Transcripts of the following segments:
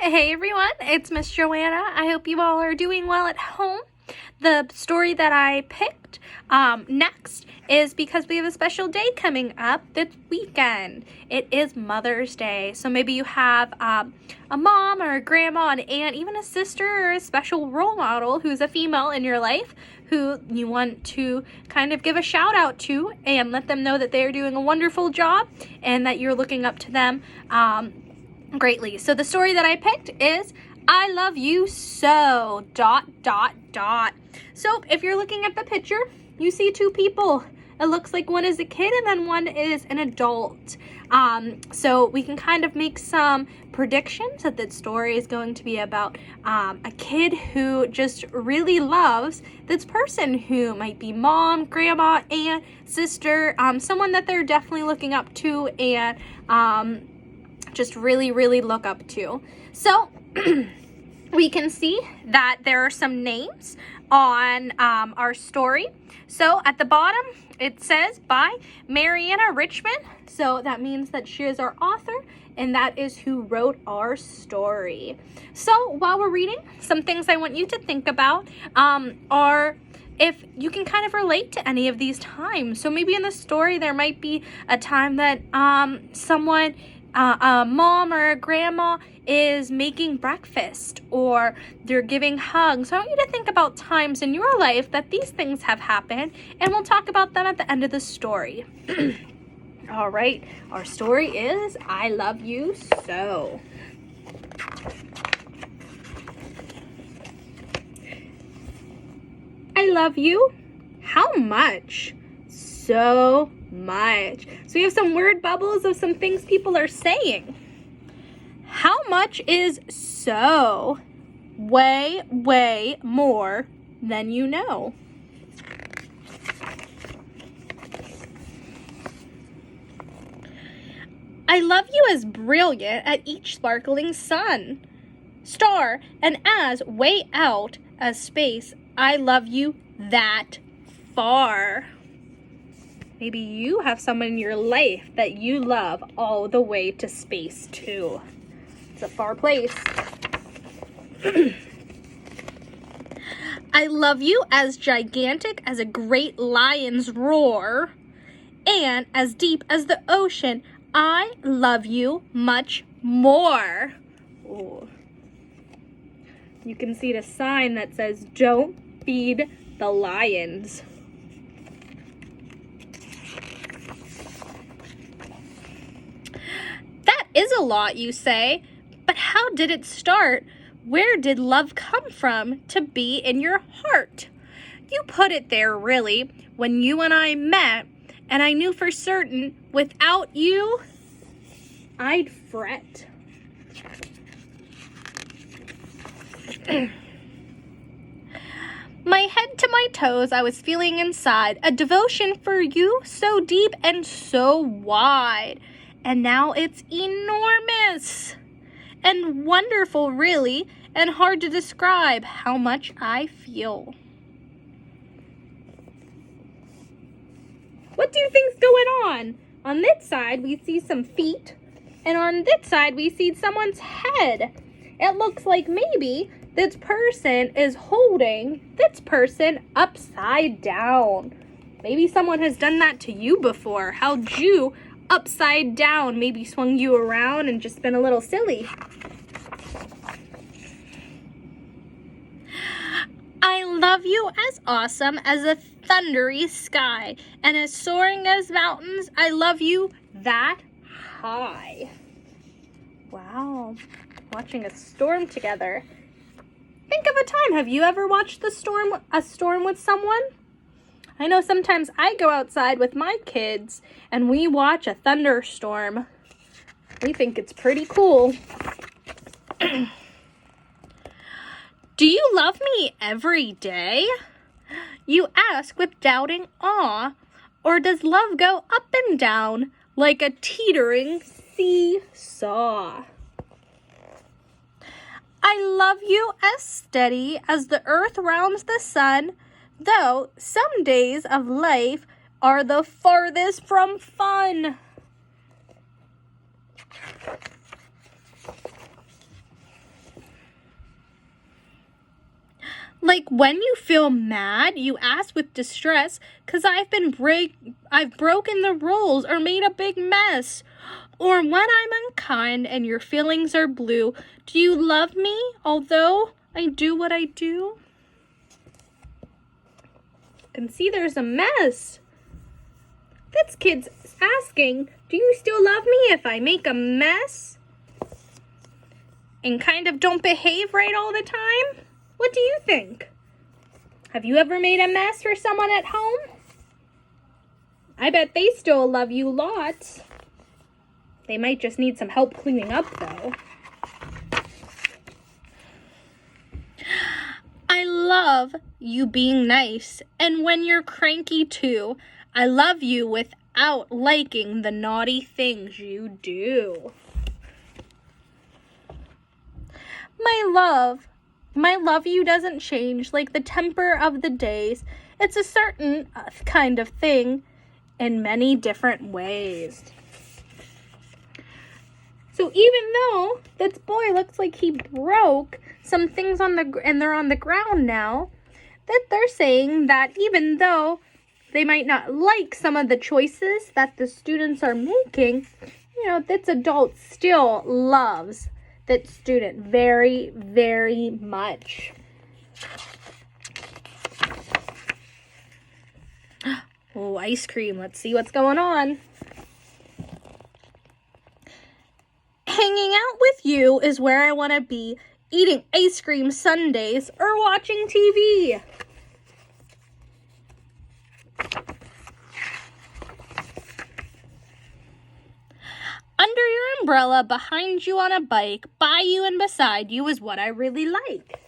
Hey everyone, it's Miss Joanna. I hope you all are doing well at home. The story that I picked next is because we have a special day coming up this weekend. It is Mother's Day, so maybe you have a mom or a grandma, an aunt, even a sister or a special role model who's a female in your life who you want to kind of give a shout out to and let them know that they are doing a wonderful job and that you're looking up to them greatly. So the story that I picked is I Love You So ... So if you're looking at the picture, you see two people. It looks like one is a kid and then one is an adult. So we can kind of make some predictions that the story is going to be about a kid who just really loves this person who might be mom, grandma, aunt, sister, someone that they're definitely looking up to and just really look up to. So we can see that there are some names on our story. So at the bottom it says by Mariana Richman, so that means that she is our author and that is who wrote our story. So while we're reading, some things I want you to think about are if you can kind of relate to any of these times. So maybe in the story there might be a time that someone a mom or a grandma is making breakfast or they're giving hugs. So I want you to think about times in your life that these things have happened, and we'll talk about them at the end of the story. All right, our story is I Love You So. I love you. How much? So much. So we have some word bubbles of some things people are saying. How much is so? Way more than you know. I love you as brilliant at each sparkling star, and as way out as space. I love you that far. Maybe you have someone in your life that you love all the way to space too. It's a far place. I love you as gigantic as a great lion's roar, and as deep as the ocean. I love you much more. Ooh. You can see the sign that says, "Don't feed the lions." That is a lot, you say, but how did it start? Where did love come from to be in your heart? You put it there, really, when you and I met, and I knew for certain without you, I'd fret. My head to my toes, I was feeling inside a devotion for you so deep and so wide. And now it's enormous and wonderful, really, and hard to describe how much I feel. What do you think's going on? On this side, we see some feet, and on this side, we see someone's head. It looks like maybe this person is holding this person upside down. Maybe someone has done that to you before, held you upside down, maybe swung you around and just been a little silly. I love you as awesome as a thundery sky, and as soaring as mountains. I love you that high. Wow, watching a storm together. Think of a time. Have you ever watched a storm with someone? I know sometimes I go outside with my kids and we watch a thunderstorm. We think it's pretty cool. Do you love me every day? You ask with doubting awe. Or does love go up and down like a teetering seesaw? I love you as steady as the earth rounds the sun, though some days of life are the farthest from fun. Like when you feel mad, you ask with distress, 'cause I've broken the rules or made a big mess. Or when I'm unkind and your feelings are blue, do you love me although I do what I do? You can see there's a mess. This kid's asking, do you still love me if I make a mess? And kind of don't behave right all the time? What do you think? Have you ever made a mess for someone at home? I bet they still love you lots. They might just need some help cleaning up, though. I love you being nice, and when you're cranky too. I love you without liking the naughty things you do. My love you doesn't change like the temper of the days. It's a certain kind of thing in many different ways. So even though this boy looks like he broke some things and they're on the ground now, that they're saying that even though they might not like some of the choices that the students are making, this adult still loves that student very, very much. Oh, ice cream. Let's see what's going on. Hanging out with you is where I want to be, eating ice cream sundaes or watching TV. Under your umbrella, behind you on a bike, by you and beside you is what I really like.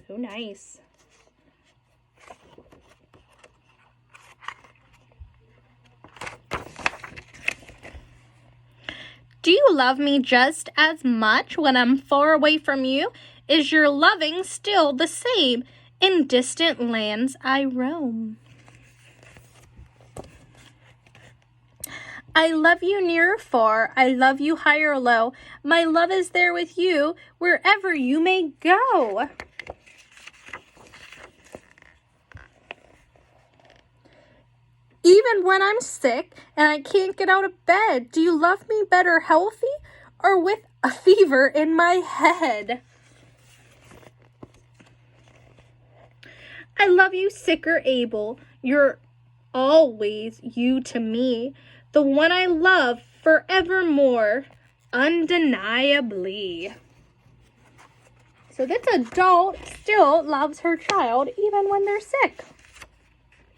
So nice. Do you love me just as much when I'm far away from you? Is your loving still the same? In distant lands I roam. I love you near or far. I love you high or low. My love is there with you wherever you may go. Even when I'm sick and I can't get out of bed, do you love me better healthy or with a fever in my head? I love you sick or able. You're always you to me. The one I love forevermore, undeniably. So this adult still loves her child even when they're sick.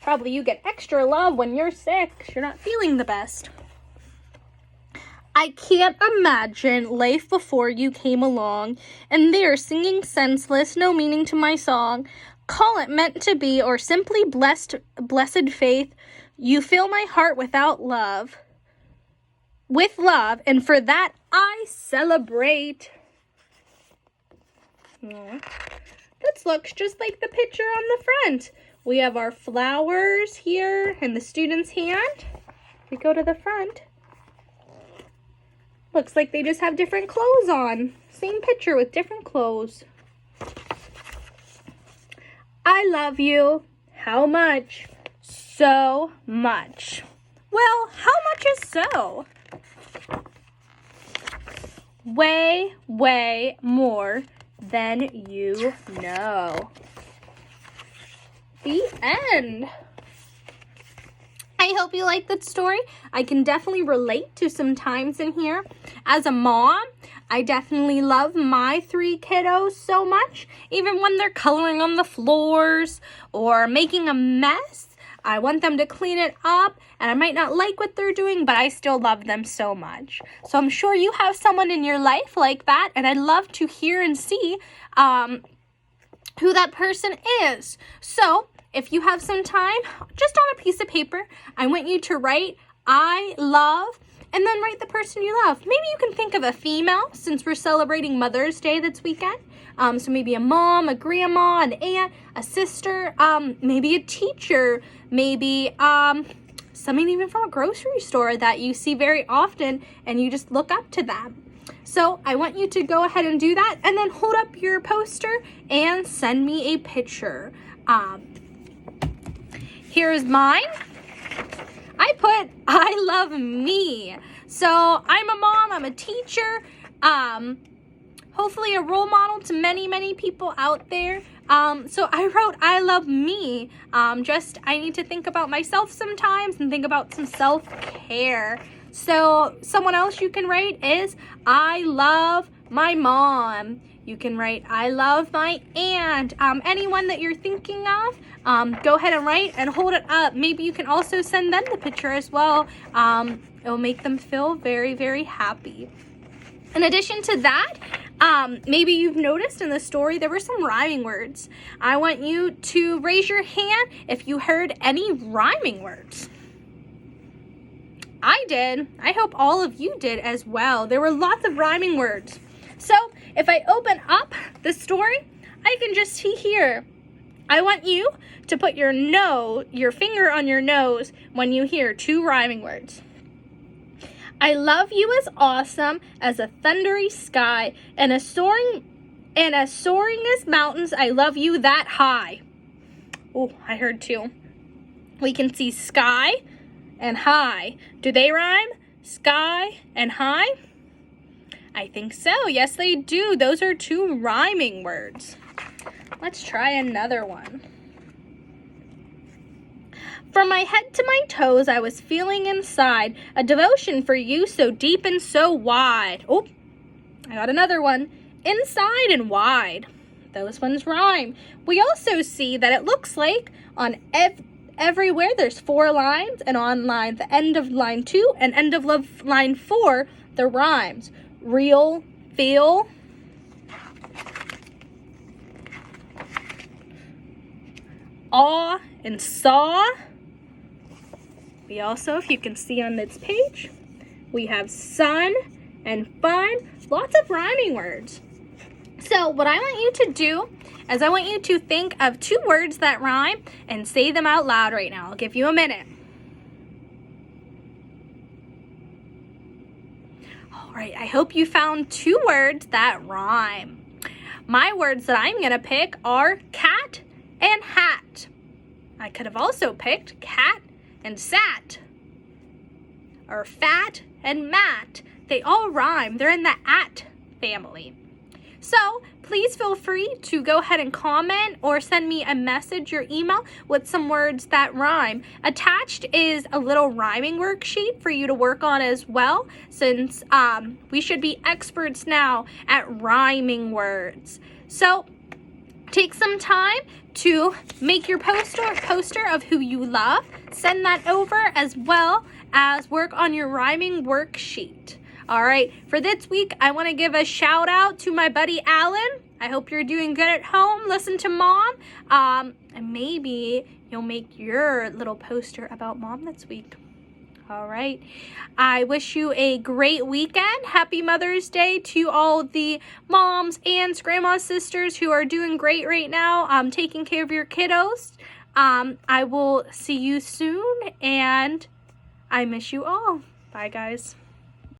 Probably you get extra love when you're sick 'cause you're not feeling the best. I can't imagine life before you came along, and they're singing senseless, no meaning to my song. Call it meant to be or simply blessed faith. You fill my heart with love, and for that I celebrate. Aww. This looks just like the picture on the front. We have our flowers here in the student's hand. We go to the front. Looks like they just have different clothes on. Same picture with different clothes. I love you. How much? So much. Well, how much is so? Way, way more than you know. The end. I hope you liked that story. I can definitely relate to some times in here. As a mom, I definitely love my 3 kiddos so much. Even when they're coloring on the floors or making a mess, I want them to clean it up, and I might not like what they're doing, but I still love them so much. So I'm sure you have someone in your life like that, and I'd love to hear and see who that person is. So if you have some time, just on a piece of paper, I want you to write, I love, and then write the person you love. Maybe you can think of a female, since we're celebrating Mother's Day this weekend. So maybe a mom, a grandma, an aunt, a sister, maybe a teacher, maybe someone even from a grocery store that you see very often and you just look up to them. So I want you to go ahead and do that, and then hold up your poster and send me a picture. Here's mine. I put, I love me. So I'm a mom, I'm a teacher, hopefully a role model to many, many people out there. So I wrote, I love me. I need to think about myself sometimes and think about some self-care. So someone else you can write is, I love my mom. You can write, I love my aunt. Anyone that you're thinking of, go ahead and write and hold it up. Maybe you can also send them the picture as well. It'll make them feel very, very happy. In addition to that, maybe you've noticed in the story there were some rhyming words. I want you to raise your hand if you heard any rhyming words. I did. I hope all of you did as well. There were lots of rhyming words. So if I open up the story, I can just see here. I want you to put your finger on your nose when you hear 2 rhyming words. I love you as awesome as a thundery sky, and as soaring as mountains. I love you that high. Oh, I heard 2. We can see sky and high. Do they rhyme? Sky and high? I think so. Yes, they do. Those are 2 rhyming words. Let's try another one. From my head to my toes, I was feeling inside a devotion for you so deep and so wide. Oh, I got another one. Inside and wide. Those ones rhyme. We also see that it looks like on everywhere there's 4 lines, and on the end of line 2 and end of line 4, the rhymes. Real, feel, awe, and saw. We also, if you can see on this page, we have sun and fun. Lots of rhyming words. So what I want you to do is I want you to think of 2 words that rhyme and say them out loud right now. I'll give you a minute. All right, I hope you found 2 words that rhyme. My words that I'm gonna pick are cat and hat. I could have also picked cat and sat, or fat and mat. They all rhyme. They're in the at family. So please feel free to go ahead and comment or send me a message or email with some words that rhyme. Attached is a little rhyming worksheet for you to work on as well, since we should be experts now at rhyming words. So take some time to make your poster of who you love. Send that over, as well as work on your rhyming worksheet. All right, for this week, I want to give a shout out to my buddy Alan. I hope you're doing good at home. Listen to Mom. And maybe you'll make your little poster about Mom this week. All right. I wish you a great weekend. Happy Mother's Day to all the moms, aunts, grandmas, sisters who are doing great right now, taking care of your kiddos. I will see you soon, and I miss you all. Bye, guys.